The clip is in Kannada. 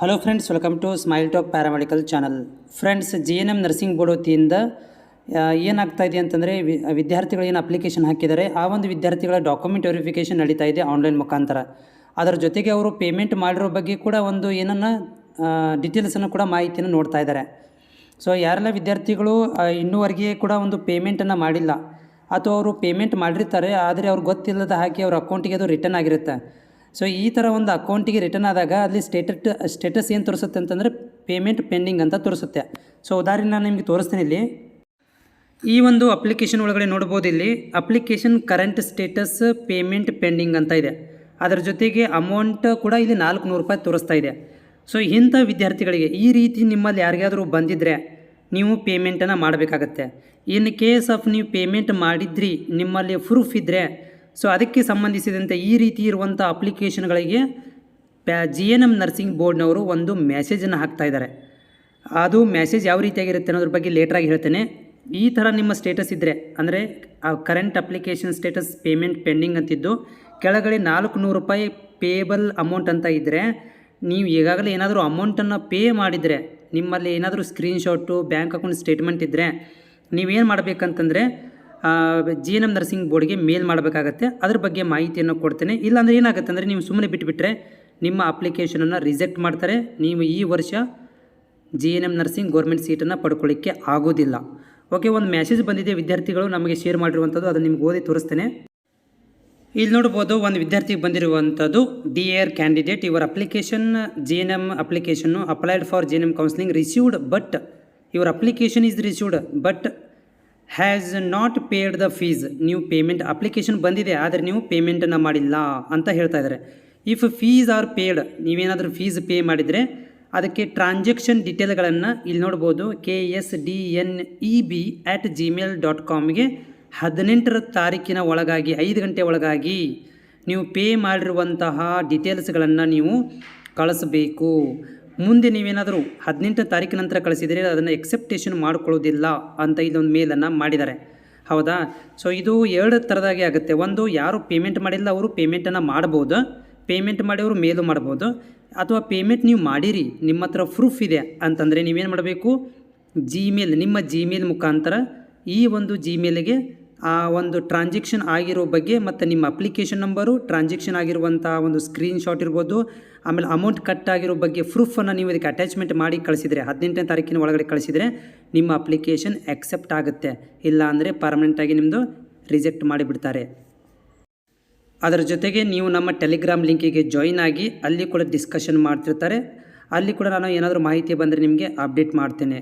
Hello friends, welcome to smile talk paramedical channel. Friends, GNM nursing board ವತಿಯಿಂದ ಏನಾಗ್ತಾ ಇದೆ ಅಂತಂದರೆ, ವಿದ್ಯಾರ್ಥಿಗಳು ಏನು ಅಪ್ಲಿಕೇಶನ್ ಹಾಕಿದ್ದಾರೆ ಆ ಒಂದು ವಿದ್ಯಾರ್ಥಿಗಳ ಡಾಕ್ಯುಮೆಂಟ್ ವೆರಿಫಿಕೇಷನ್ ನಡೀತಾ ಇದೆ ಆನ್ಲೈನ್ ಮುಖಾಂತರ. ಅದರ ಜೊತೆಗೆ ಅವರು ಪೇಮೆಂಟ್ ಮಾಡಿರೋ ಬಗ್ಗೆ ಕೂಡ ಒಂದು ಏನನ್ನು ಡೀಟೇಲ್ಸನ್ನು ಕೂಡ ಮಾಹಿತಿಯನ್ನು ನೋಡ್ತಾ ಇದ್ದಾರೆ. ಸೊ ಯಾರೆಲ್ಲ ವಿದ್ಯಾರ್ಥಿಗಳು ಇನ್ನೂವರೆಗೆ ಕೂಡ ಒಂದು ಪೇಮೆಂಟನ್ನು ಮಾಡಿಲ್ಲ ಅಥವಾ ಅವರು ಪೇಮೆಂಟ್ ಮಾಡಿರ್ತಾರೆ ಆದರೆ ಅವ್ರಿಗೆ ಗೊತ್ತಿಲ್ಲದ ಹಾಕಿ ಅವ್ರ ಅಕೌಂಟಿಗೆ ಅದು ರಿಟರ್ನ್ ಆಗಿರುತ್ತೆ. ಸೊ ಈ ಥರ ಒಂದು ಅಕೌಂಟಿಗೆ ರಿಟರ್ನ್ ಆದಾಗ ಅಲ್ಲಿ ಸ್ಟೇಟಸ್ ಏನು ತೋರಿಸುತ್ತೆ ಅಂತಂದರೆ ಪೇಮೆಂಟ್ ಪೆಂಡಿಂಗ್ ಅಂತ ತೋರಿಸುತ್ತೆ. ಸೊ ಉದಾಹರಣೆ ನಾನು ನಿಮಗೆ ತೋರಿಸ್ತೀನಿ. ಇಲ್ಲಿ ಈ ಒಂದು ಅಪ್ಲಿಕೇಶನ್ ಒಳಗಡೆ ನೋಡ್ಬೋದು, ಇಲ್ಲಿ application current status payment pending ಅಂತ ಇದೆ. ಅದರ ಜೊತೆಗೆ ಅಮೌಂಟ್ ಕೂಡ ಇಲ್ಲಿ 400 ರೂಪಾಯಿ ತೋರಿಸ್ತಾ ಇದೆ. ಸೊ ಇಂಥ ವಿದ್ಯಾರ್ಥಿಗಳಿಗೆ ಈ ರೀತಿ ನಿಮ್ಮಲ್ಲಿ ಯಾರಿಗಾದರೂ ಬಂದಿದ್ದರೆ ನೀವು ಪೇಮೆಂಟನ್ನು ಮಾಡಬೇಕಾಗತ್ತೆ. ಇನ್ ಕೇಸ್ ಆಫ್ ನೀವು ಪೇಮೆಂಟ್ ಮಾಡಿದ್ರಿ, ನಿಮ್ಮಲ್ಲಿ ಪ್ರೂಫ್ ಇದ್ದರೆ, ಸೊ ಅದಕ್ಕೆ ಸಂಬಂಧಿಸಿದಂತೆ ಈ ರೀತಿ ಇರುವಂಥ ಅಪ್ಲಿಕೇಶನ್ಗಳಿಗೆ GNM ನರ್ಸಿಂಗ್ ಬೋರ್ಡ್ನವರು ಒಂದು ಮೆಸೇಜನ್ನು ಹಾಕ್ತಾ ಇದ್ದಾರೆ. ಅದು ಮೆಸೇಜ್ ಯಾವ ರೀತಿಯಾಗಿರುತ್ತೆ ಅನ್ನೋದ್ರ ಬಗ್ಗೆ ಲೇಟ್ರಾಗಿ ಹೇಳ್ತೇನೆ. ಈ ಥರ ನಿಮ್ಮ ಸ್ಟೇಟಸ್ ಇದ್ದರೆ, ಅಂದರೆ current application status payment pending ಅಂತಿದ್ದು ಕೆಳಗಡೆ 400 ರೂಪಾಯಿ ಪೇಯಬಲ್ ಅಮೌಂಟ್ ಅಂತ ಇದ್ದರೆ, ನೀವು ಈಗಾಗಲೇ ಏನಾದರೂ ಅಮೌಂಟನ್ನು ಪೇ ಮಾಡಿದರೆ, ನಿಮ್ಮಲ್ಲಿ ಏನಾದರೂ ಸ್ಕ್ರೀನ್ಶಾಟು ಬ್ಯಾಂಕ್ ಅಕೌಂಟ್ ಸ್ಟೇಟ್ಮೆಂಟ್ ಇದ್ದರೆ ನೀವೇನು ಮಾಡಬೇಕಂತಂದರೆ GNM ನರ್ಸಿಂಗ್ ಬೋರ್ಡ್ಗೆ ಮೇಲ್ ಮಾಡಬೇಕಾಗತ್ತೆ. ಅದ್ರ ಬಗ್ಗೆ ಮಾಹಿತಿಯನ್ನು ಕೊಡ್ತೇನೆ. ಇಲ್ಲಾಂದರೆ ಏನಾಗುತ್ತೆ ಅಂದರೆ, ನೀವು ಸುಮ್ಮನೆ ಬಿಟ್ಟುಬಿಟ್ರೆ ನಿಮ್ಮ ಅಪ್ಲಿಕೇಶನನ್ನು ರಿಜೆಕ್ಟ್ ಮಾಡ್ತಾರೆ. ನೀವು ಈ ವರ್ಷ GNM ನರ್ಸಿಂಗ್ ಗೌರ್ಮೆಂಟ್ ಸೀಟನ್ನು ಪಡ್ಕೊಳ್ಳಿಕ್ಕೆ ಆಗೋದಿಲ್ಲ. ಓಕೆ, ಒಂದು ಮೆಸೇಜ್ ಬಂದಿದೆ, ವಿದ್ಯಾರ್ಥಿಗಳು ನಮಗೆ ಶೇರ್ ಮಾಡಿರುವಂಥದ್ದು. ಅದನ್ನು ನಿಮ್ಗೆ ಓದಿ ತೋರಿಸ್ತೇನೆ. ಇಲ್ಲಿ ನೋಡ್ಬೋದು, ಒಂದು ವಿದ್ಯಾರ್ಥಿಗೆ ಬಂದಿರುವಂಥದ್ದು, dear candidate, your application GNM application applied for GNM counselling received but your application is received but has not paid the fees. ನೀವು ಪೇಮೆಂಟ್ ಅಪ್ಲಿಕೇಶನ್ ಬಂದಿದೆ ಆದರೆ ನೀವು ಪೇಮೆಂಟನ್ನು ಮಾಡಿಲ್ಲ ಅಂತ ಹೇಳ್ತಾ ಇದ್ದಾರೆ. ಇಫ್ ಫೀಸ್ ಆರ್ ಪೇಡ್, ನೀವೇನಾದರೂ ಫೀಸ್ ಪೇ ಮಾಡಿದರೆ ಅದಕ್ಕೆ ಟ್ರಾನ್ಸಾಕ್ಷನ್ ಡೀಟೇಲ್ಗಳನ್ನು ಇಲ್ಲಿ ನೋಡ್ಬೋದು, ksdneb@gmail.comಗೆ 18ರ ತಾರೀಕಿನ ಒಳಗಾಗಿ 5 ಗಂಟೆ ಒಳಗಾಗಿ ನೀವು ಪೇ ಮಾಡಿರುವಂತಹ ಡೀಟೇಲ್ಸ್ಗಳನ್ನು ನೀವು ಕಳಿಸಬೇಕು. ಮುಂದೆ ನೀವೇನಾದರೂ 18ನೇ ತಾರೀಕಿನ ನಂತರ ಕಳಿಸಿದರೆ ಅದನ್ನು ಎಕ್ಸೆಪ್ಟೇಷನ್ ಮಾಡ್ಕೊಳ್ಳೋದಿಲ್ಲ ಅಂತ ಇಲ್ಲೊಂದು ಮೇಲನ್ನು ಮಾಡಿದ್ದಾರೆ. ಹೌದಾ? ಸೊ ಇದು 2 ಥರದಾಗೆ ಆಗುತ್ತೆ. ಒಂದು, ಯಾರು ಪೇಮೆಂಟ್ ಮಾಡಿಲ್ಲ ಅವರು ಪೇಮೆಂಟನ್ನು ಮಾಡ್ಬೋದು, ಪೇಮೆಂಟ್ ಮಾಡಿಅವರು ಮೇಲು ಮಾಡ್ಬೋದು. ಅಥವಾ ಪೇಮೆಂಟ್ ನೀವು ಮಾಡಿರಿ, ನಿಮ್ಮ ಹತ್ರ ಪ್ರೂಫ್ ಇದೆ ಅಂತಂದರೆ ನೀವೇನು ಮಾಡಬೇಕು, ನಿಮ್ಮ ಜಿಮೇಲ್ ಮುಖಾಂತರ ಈ ಒಂದು ಜಿಮೇಲ್ಗೆ ಆ ಒಂದು ಟ್ರಾನ್ಸಾಕ್ಷನ್ ಆಗಿರೋ ಬಗ್ಗೆ ಮತ್ತು ನಿಮ್ಮ ಅಪ್ಲಿಕೇಶನ್ ನಂಬರು, ಟ್ರಾನ್ಸಾಕ್ಷನ್ ಆಗಿರುವಂಥ ಒಂದು ಸ್ಕ್ರೀನ್ಶಾಟ್ ಇರ್ಬೋದು, ಆಮೇಲೆ ಅಮೌಂಟ್ ಕಟ್ ಆಗಿರೋ ಬಗ್ಗೆ ಪ್ರೂಫನ್ನು ನೀವು ಇದಕ್ಕೆ ಅಟ್ಯಾಚ್ಮೆಂಟ್ ಮಾಡಿ ಕಳಿಸಿದರೆ, 18ನೇ ತಾರೀಕಿನ ಒಳಗಡೆ ಕಳಿಸಿದರೆ ನಿಮ್ಮ ಅಪ್ಲಿಕೇಶನ್ ಎಕ್ಸೆಪ್ಟ್ ಆಗುತ್ತೆ. ಇಲ್ಲ ಅಂದರೆ ಪರ್ಮನೆಂಟಾಗಿ ನಿಮ್ಮದು ರಿಜೆಕ್ಟ್ ಮಾಡಿಬಿಡ್ತಾರೆ. ಅದರ ಜೊತೆಗೆ ನೀವು ನಮ್ಮ ಟೆಲಿಗ್ರಾಮ್ ಲಿಂಕಿಗೆ ಜಾಯಿನ್ ಆಗಿ ಅಲ್ಲಿ ಕೂಡ ಡಿಸ್ಕಷನ್ ಮಾಡ್ತಿರ್ತಾರೆ. ಅಲ್ಲಿ ಕೂಡ ನಾನು ಏನಾದರೂ ಮಾಹಿತಿ ಬಂದರೆ ನಿಮಗೆ ಅಪ್ಡೇಟ್ ಮಾಡ್ತೇನೆ.